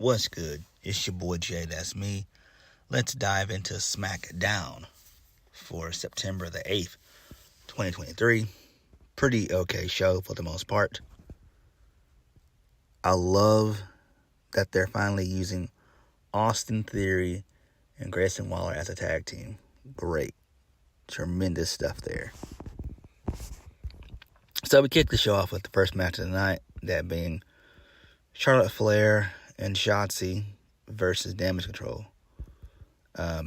What's good? It's your boy JayThat'sMe. Let's dive into Smackdown for September the 8th, 2023. Pretty okay show for the most part. I love that they're finally using Austin Theory and Grayson Waller as a tag team. Great. Tremendous stuff there. So we kicked the show off with the first match of the night, that being Charlotte Flair and Shotzi versus Damage Control.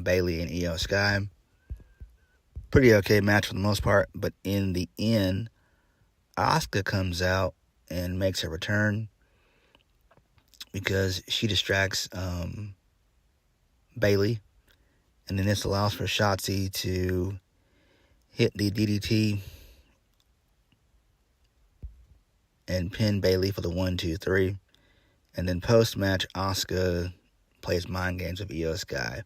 Bayley and Iyo Sky. Pretty okay match for the most part, but in the end, Asuka comes out and makes her return because she distracts Bayley, and then this allows for Shotzi to hit the DDT and pin Bayley for the 1-2-3. And then post-match, Asuka plays mind games with Iyo Sky.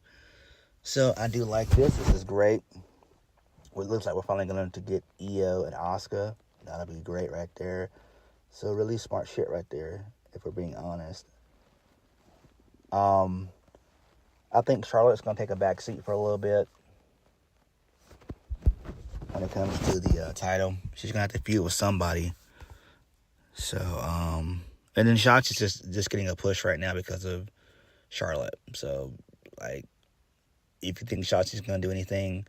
So I do like this. This is great. It looks like we're finally going to get Iyo and Asuka. That'll be great right there. So really smart shit right there, if we're being honest. I think Charlotte's going to take a back seat for a little bit when it comes to the title. She's going to have to feud with somebody. So, and then Shotzi's just getting a push right now because of Charlotte. So, like, if you think Shotzi's going to do anything,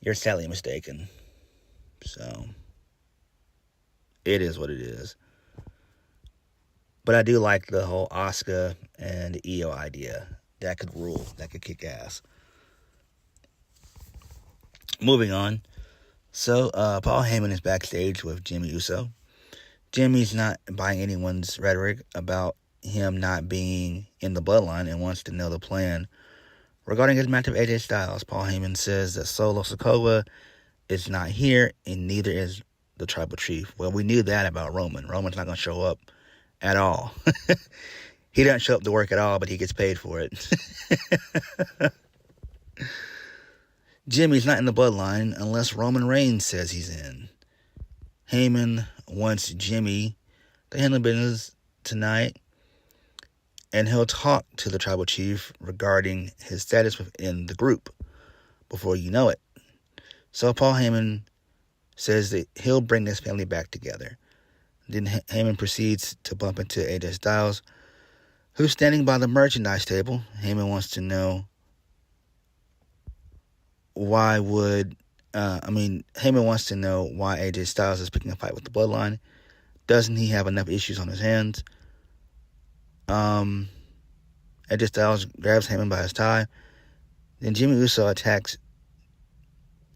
you're sadly mistaken. So, it is what it is. But I do like the whole Asuka and Iyo idea. That could rule. That could kick ass. Moving on. So, Paul Heyman is backstage with Jimmy Uso. Jimmy's not buying anyone's rhetoric about him not being in the Bloodline and wants to know the plan. Regarding his match with AJ Styles, Paul Heyman says that Solo Sikoa is not here and neither is the Tribal Chief. Well, we knew that about Roman. Roman's not going to show up at all. He doesn't show up to work at all, but he gets paid for it. Jimmy's not in the Bloodline unless Roman Reigns says he's in. Heyman wants Jimmy to handle business tonight, and he'll talk to the Tribal Chief regarding his status within the group before you know it. So Paul Heyman says that he'll bring this family back together. Then Heyman proceeds to bump into AJ Styles, who's standing by the merchandise table. Heyman wants to know Heyman wants to know why AJ Styles is picking a fight with the Bloodline. Doesn't he have enough issues on his hands? AJ Styles grabs Heyman by his tie. Then Jimmy Uso attacks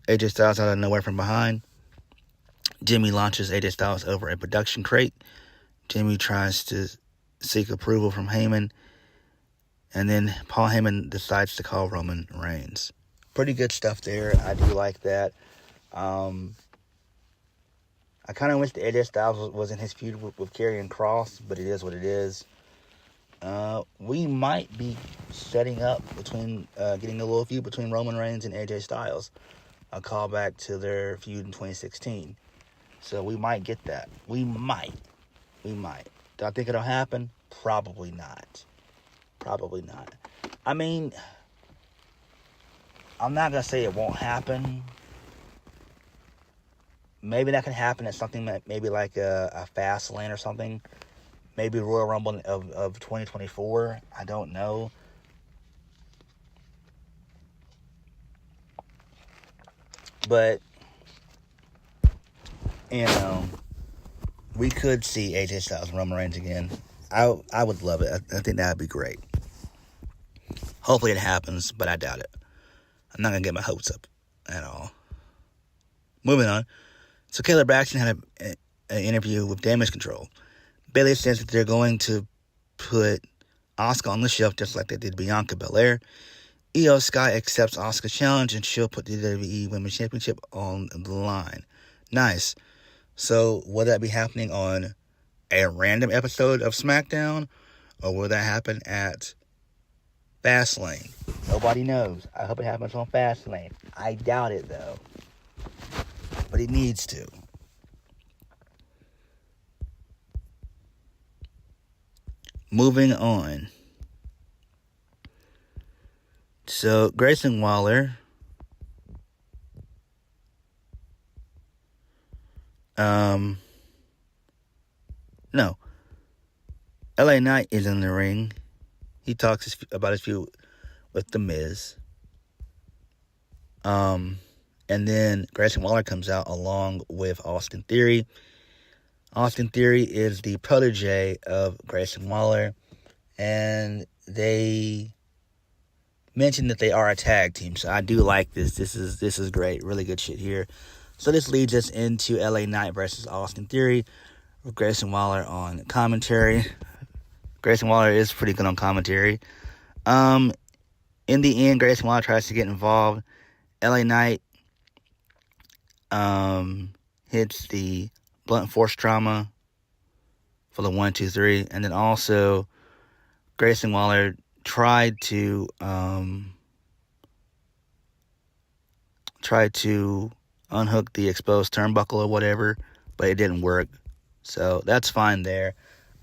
AJ Styles out of nowhere from behind. Jimmy launches AJ Styles over a production crate. Jimmy tries to seek approval from Heyman. And then Paul Heyman decides to call Roman Reigns. Pretty good stuff there. I do like that. I kind of wish the AJ Styles was in his feud with Karrion Kross, but it is what it is. We might be setting up getting a little feud between Roman Reigns and AJ Styles. A callback to their feud in 2016. So we might get that. We might. Do I think it'll happen? Probably not. I mean, I'm not going to say it won't happen. Maybe that can happen at something that maybe like a fast lane or something. Maybe Royal Rumble of 2024. I don't know. But, we could see AJ Styles and Roman Reigns again. I would love it. I think that would be great. Hopefully it happens, but I doubt it. I'm not going to get my hopes up at all. Moving on. So Kayla Braxton had an interview with Damage Control. Bayley says that they're going to put Asuka on the shelf just like they did Bianca Belair. Iyo Sky accepts Asuka's challenge and she'll put the WWE Women's Championship on the line. Nice. So will that be happening on a random episode of Smackdown? Or will that happen at Fastlane? Nobody knows. I hope it happens on Fastlane. I doubt it though. But it needs to. Moving on. So, Grayson Waller, no, LA Knight is in the ring. He talks about his feud with The Miz. And then Grayson Waller comes out along with Austin Theory. Austin Theory is the protege of Grayson Waller, and they mentioned that they are a tag team. So I do like this. This is great. Really good shit here. So this leads us into LA Knight versus Austin Theory with Grayson Waller on commentary. Grayson Waller is pretty good on commentary. In the end, Grayson Waller tries to get involved. LA Knight hits the blunt force trauma for the 1, 2, 3. And then also Grayson Waller tried to unhook the exposed turnbuckle or whatever, but it didn't work. So that's fine there.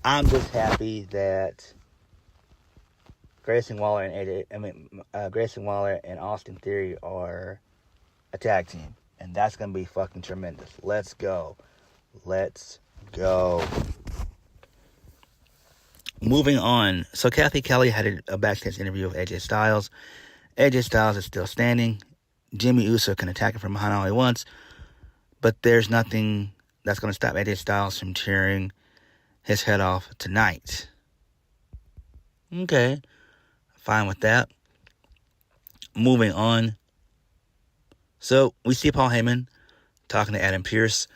I'm just happy that Grayson Waller and Austin Theory are a tag team, and that's gonna be fucking tremendous. Let's go. Moving on. So Kathy Kelly had a backstage interview with AJ Styles. AJ Styles is still standing. Jimmy Uso can attack him from behind all he wants, but there's nothing that's going to stop AJ Styles from tearing his head off tonight. Okay. Fine with that. Moving on. So, we see Paul Heyman talking to Adam Pearce.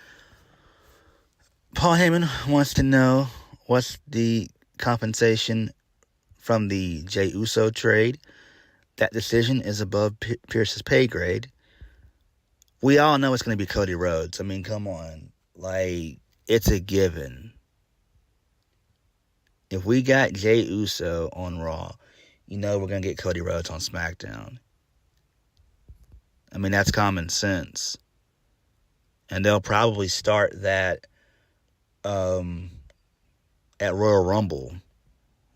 Paul Heyman wants to know what's the compensation from the Jey Uso trade. That decision is above Pearce's pay grade. We all know it's going to be Cody Rhodes. I mean, come on. Like, it's a given. If we got Jey Uso on Raw, you know we're going to get Cody Rhodes on SmackDown. I mean, that's common sense. And they'll probably start that at Royal Rumble,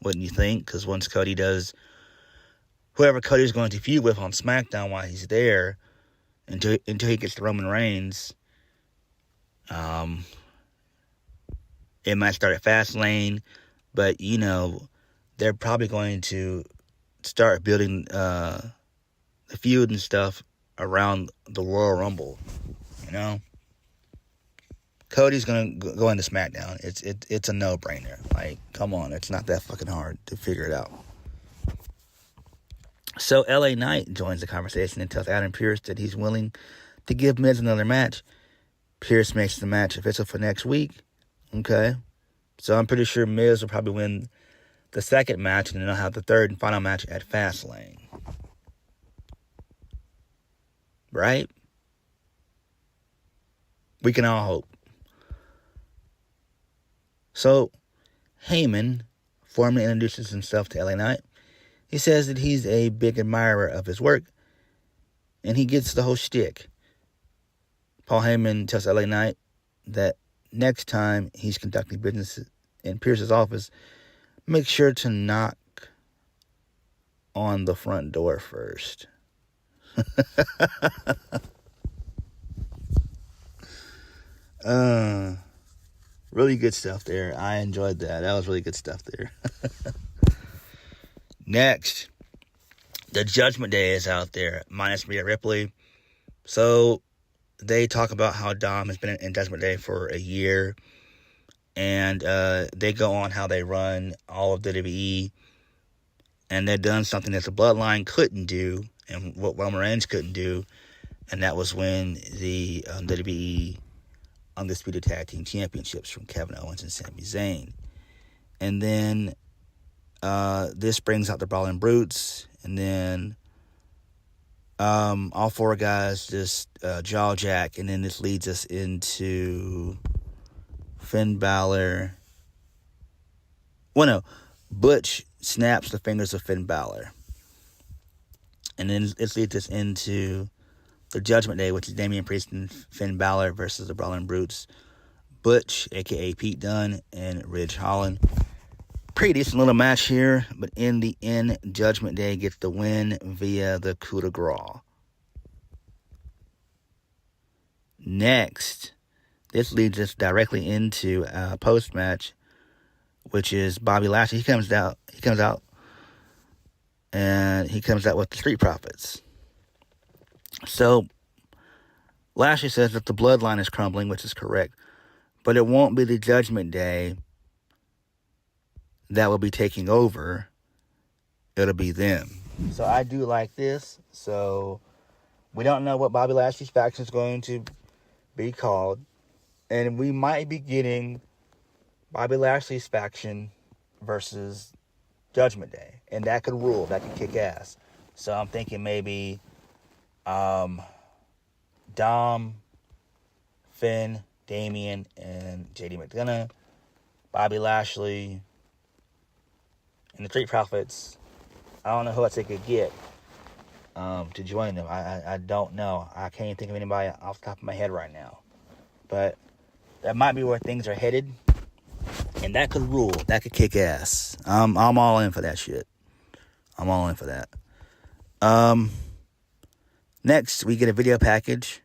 wouldn't you think? Because once Cody does whoever Cody's going to feud with on SmackDown while he's there, until he gets to Roman Reigns, it might start at Fastlane, but, you know, they're probably going to start building the feud and stuff around the Royal Rumble, you know? Cody's going to go into SmackDown. It's a no-brainer. Like, come on, it's not that fucking hard to figure it out. So LA Knight joins the conversation and tells Adam Pearce that he's willing to give Miz another match. Pearce makes the match official for next week. Okay. So I'm pretty sure Miz will probably win the second match, and then they'll have the third and final match at Fastlane. Right? We can all hope. So, Heyman formally introduces himself to LA Knight. He says that he's a big admirer of his work, and he gets the whole shtick. Paul Heyman tells LA Knight that next time he's conducting business in Pearce's office, make sure to knock on the front door first. Really good stuff there. I enjoyed that. That was really good stuff there. Next, the Judgment Day is out there, minus Rhea Ripley. So they talk about how Dom has been in Judgment Day for a year, and they go on how they run all of WWE, and they've done something that the Bloodline couldn't do, and what Roman Reigns couldn't do, and that was win the WWE Undisputed Tag Team Championships from Kevin Owens and Sami Zayn. And then this brings out the Brawling Brutes, and then all four guys just jaw jack, and then this leads us into Finn Balor. Well, no, Butch snaps the fingers of Finn Balor, and then this leads us into the Judgment Day, which is Damian Priest and Finn Balor versus the Brawling Brutes. Butch, a.k.a. Pete Dunne, and Ridge Holland. pretty decent little match here, but in the end, Judgment Day gets the win via the coup de grace. Next, this leads us directly into a post-match, which is Bobby Lashley. He comes out, and he comes out with the Street Profits. So, Lashley says that the Bloodline is crumbling, which is correct, but it won't be the Judgment Day that will be taking over. It'll be them. So I do like this. So we don't know what Bobby Lashley's faction is going to be called, and we might be getting Bobby Lashley's faction versus Judgment Day, and that could rule. That could kick ass. So I'm thinking maybe Dom, Finn, Damian, and JD McDonough, Bobby Lashley, and the Street Profits. I don't know who else they could get to join them. I don't know. I can't even think of anybody off the top of my head right now. But that might be where things are headed. And that could rule. That could kick ass. I'm all in for that shit. I'm all in for that. Next, we get a video package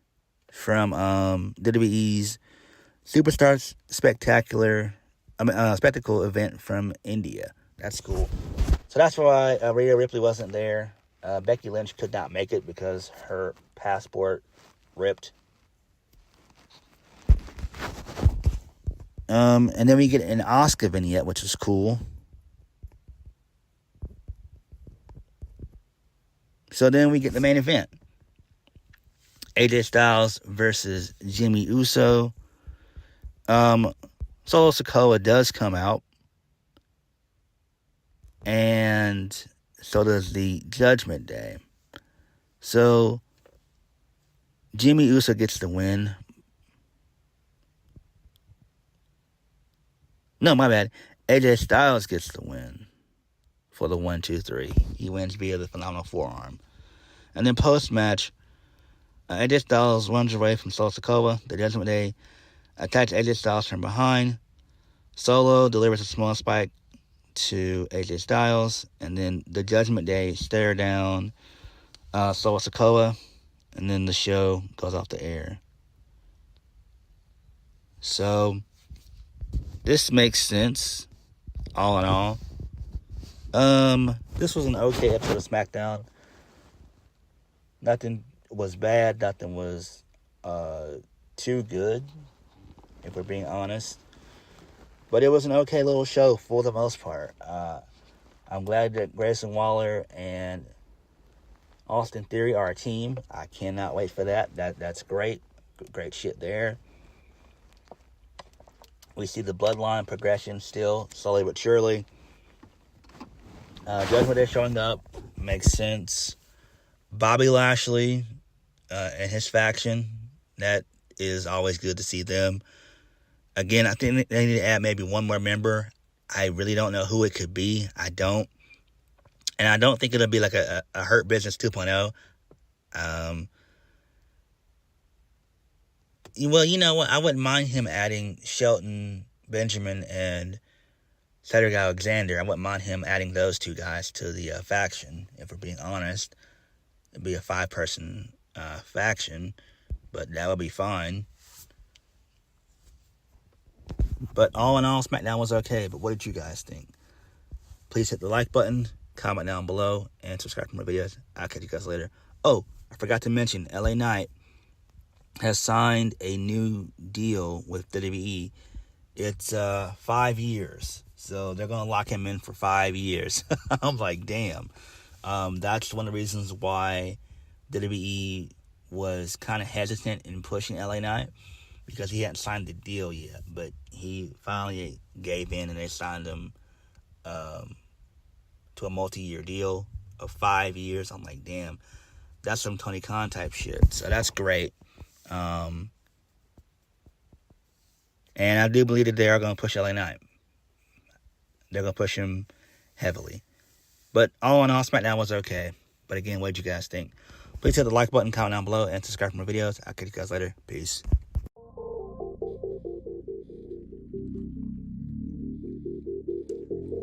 from WWE's Superstars Spectacle event from India. That's cool. So that's why Rhea Ripley wasn't there. Becky Lynch could not make it because her passport ripped. And then we get an Asuka vignette, which is cool. So then we get the main event. AJ Styles versus Jimmy Uso. Solo Sikoa does come out. And so does the Judgment Day. So Jimmy Uso gets the win. No, my bad. AJ Styles gets the win for the 1, 2, 3. He wins via the phenomenal forearm. And then post-match, AJ Styles runs away from Solo Sikoa. The Judgment Day attacks AJ Styles from behind. Solo delivers a small spike to AJ Styles. And then the Judgment Day stare down Solo Sikoa. And then the show goes off the air. So this makes sense, all in all. This was an okay episode of Smackdown. Nothing was bad. Nothing was too good, if we're being honest. But it was an okay little show for the most part. I'm glad that Grayson Waller and Austin Theory are a team. I cannot wait for that. That's great. Great shit there. We see the Bloodline progression still, slowly but surely. Judgment Day showing up. Makes sense. Bobby Lashley and his faction. That is always good to see them. Again, I think they need to add maybe one more member. I really don't know who it could be. I don't. And I don't think it'll be like a Hurt Business 2.0. Well, you know what? I wouldn't mind him adding Shelton Benjamin and Cedric Alexander. I wouldn't mind him adding those two guys to the faction, if we're being honest. It'd be a 5-person faction, but that would be fine. But all in all, SmackDown was okay. But what did you guys think? Please hit the like button, comment down below, and subscribe for more videos. I'll catch you guys later. Oh, I forgot to mention, LA Knight has signed a new deal with WWE. It's 5 years. So they're going to lock him in for 5 years. I'm like, damn. That's one of the reasons why WWE was kind of hesitant in pushing LA Knight, because he hadn't signed the deal yet. But he finally gave in, and they signed him to a multi-year deal of 5 years. I'm like, damn. That's some Tony Khan type shit. So that's great. And I do believe that they are going to push LA Knight. They're going to push him heavily. But all in all, SmackDown was okay. But again, what did you guys think? Please hit the like button, comment down below, and subscribe for more videos. I'll catch you guys later. Peace.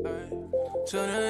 Alright. To the